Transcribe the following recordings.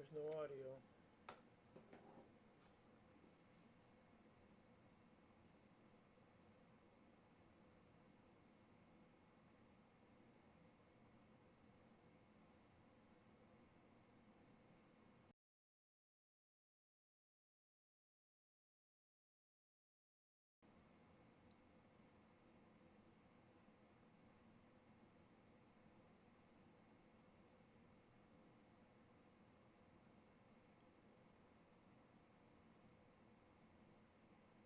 There's no audio.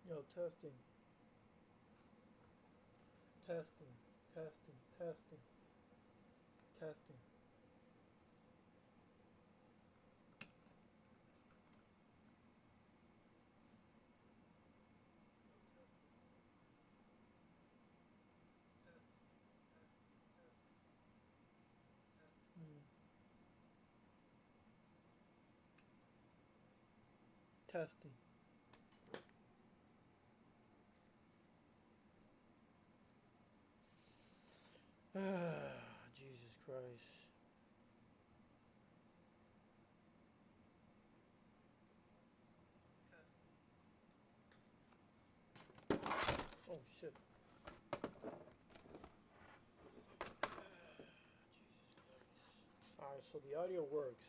Yo, testing, testing, testing, testing, testing. Mm. Testing. Jesus Christ. Oh shit. Alright, so the audio works.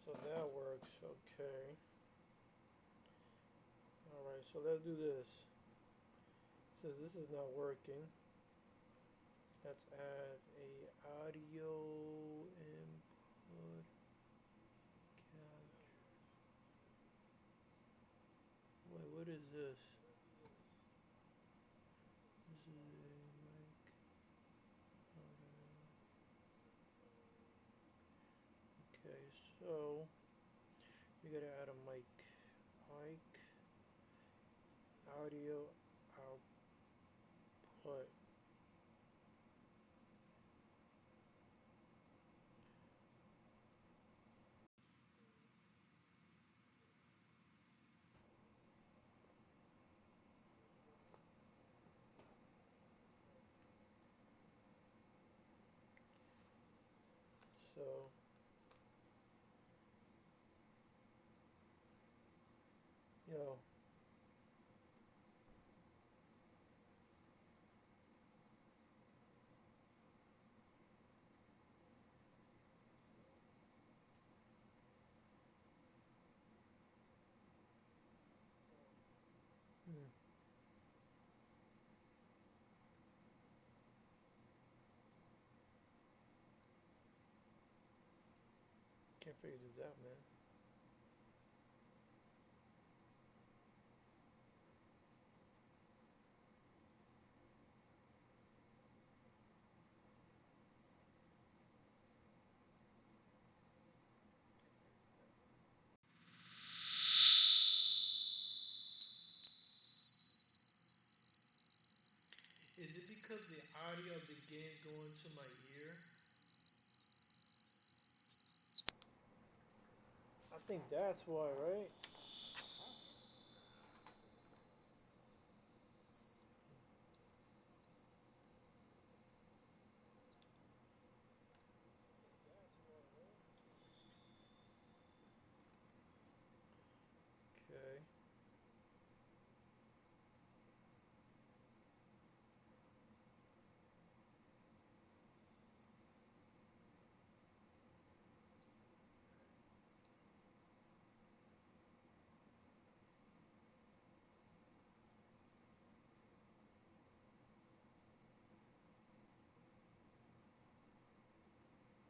So that works, okay. Alright, so let's do this. Since this is not working, let's add a audio input capture. Wait, what is this? This is a mic. Okay, so you gotta add a mic. Mic audio output. So yo, hmm, can't figure this out, man. Is it because the audio of the game going to my ear? I think that's why, right? Okay.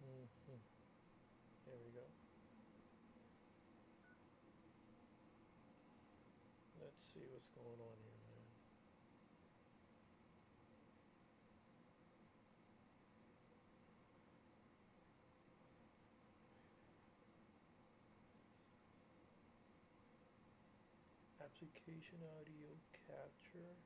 Mm-hmm. There we go. Let's see what's going on here, man. Application audio capture.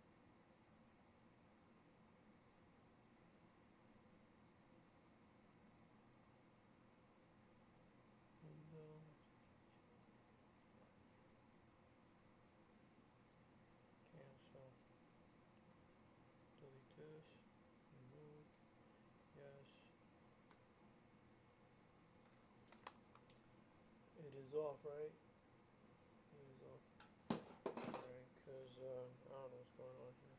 is off, right? He is off. Alright, because I don't know what's going on here.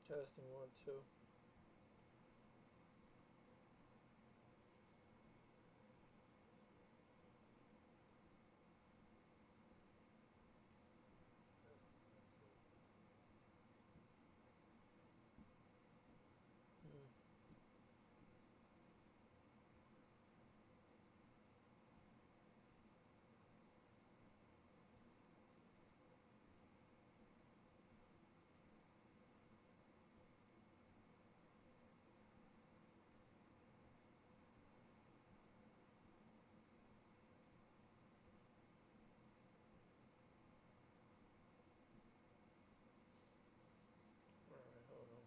Testing 1, 2. Hmm. Alright, hold on.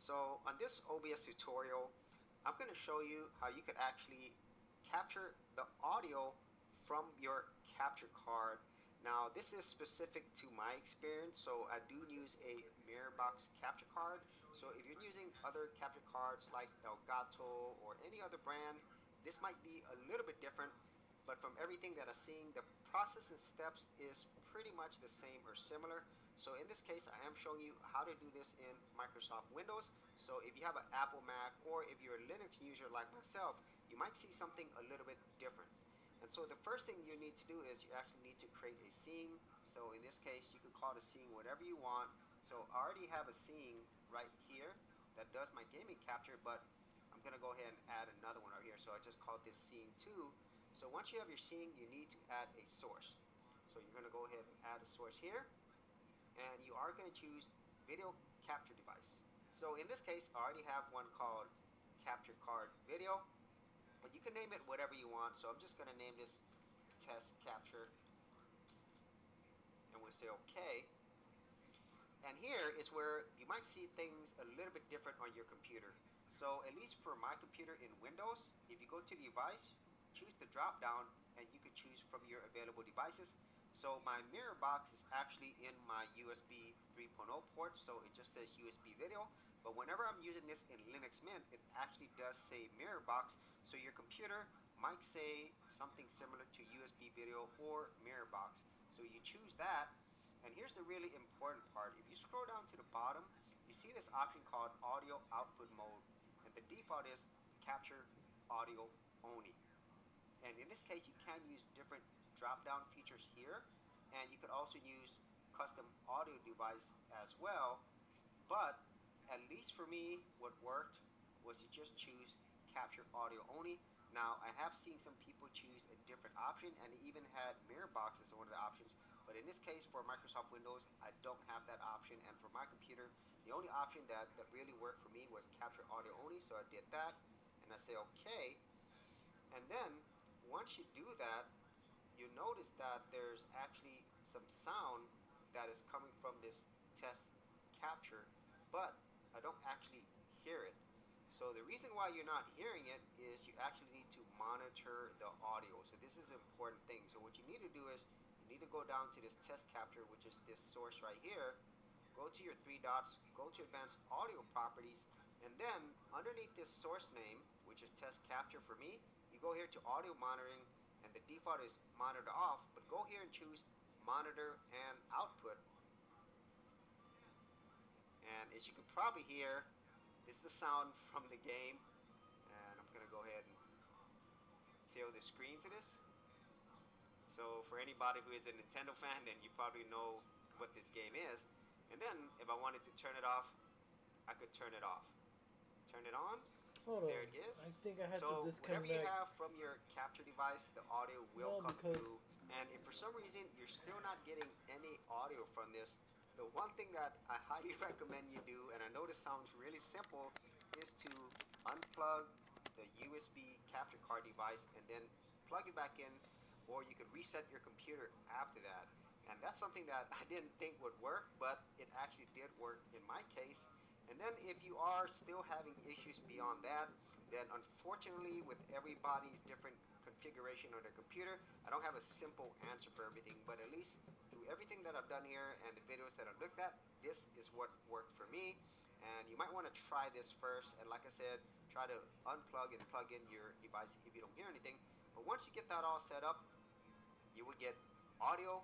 So on this OBS tutorial, I'm going to show you how you could actually capture the audio from your capture card. Now this is specific to my experience, so I do use a mirror box capture card. So if you're using other capture cards like Elgato or any other brand, this might be a little bit different, but from everything that I'm seeing, the process and steps is pretty much the same or similar. So in this case, I am showing you how to do this in Microsoft Windows. So if you have an Apple Mac or if you're a Linux user like myself, you might see something a little bit different. And so the first thing you need to do is you actually need to create a scene. So in this case, you could call the scene whatever you want. So I already have a scene right here that does my gaming capture, but I'm gonna go ahead and add another one right here. So I just called this scene 2. So once you have your scene, you need to add a source. So you're gonna go ahead and add a source here, and you are going to choose video capture device. So in this case, I already have one called capture card video, but you can name it whatever you want. So I'm just going to name this test capture, and we'll say okay. And here is where you might see things a little bit different on your computer. So at least for my computer in Windows, if you go to the device, choose the drop down, and you can choose from your available devices. So my mirror box is actually in my USB 3.0 port, so it just says USB video. But whenever I'm using this in Linux Mint, it actually does say mirror box. So your computer might say something similar to USB video or mirror box. So you choose that. And here's the really important part. If you scroll down to the bottom, you see this option called audio output mode. And the default is capture audio only. And in this case, you can use different drop down features here. And you could also use custom audio device as well. But at least for me, what worked was to just choose capture audio only. Now, I have seen some people choose a different option, and it even had mirror box as one of the options. But in this case, for Microsoft Windows, I don't have that option. And for my computer, the only option that really worked for me was capture audio only. So I did that, and I say okay. And then once you do that, you notice that there's actually some sound that is coming from this test capture, but I don't actually hear it. So the reason why you're not hearing it is you actually need to monitor the audio. So this is an important thing. So what you need to do is you need to go down to this test capture, which is this source right here. Go to your three dots, go to advanced audio properties, and then underneath this source name, which is test capture for me, you go here to audio monitoring, and the default is monitor off, but go here and choose monitor and output. And as you can probably hear, this is the sound from the game. And I'm gonna go ahead and fill the screen to this. So for anybody who is a Nintendo fan, then you probably know what this game is. And then if I wanted to turn it off, I could turn it off. Turn it on. Hold on. There it is. I think I had So to disconnect. whatever you have from your capture device, the audio will No, come because through. And if for some reason you're still not getting any audio from this, the one thing that I highly recommend you do, and I know this sounds really simple, is to unplug the USB capture card device and then plug it back in, or you could reset your computer after that. And that's something that I didn't think would work, but it actually did work in my case. And then if you are still having issues beyond that, then unfortunately with everybody's different configuration on their computer, I don't have a simple answer for everything, but at least through everything that I've done here and the videos that I've looked at, this is what worked for me. And you might want to try this first, and like I said, try to unplug and plug in your device if you don't hear anything. But once you get that all set up, you will get audio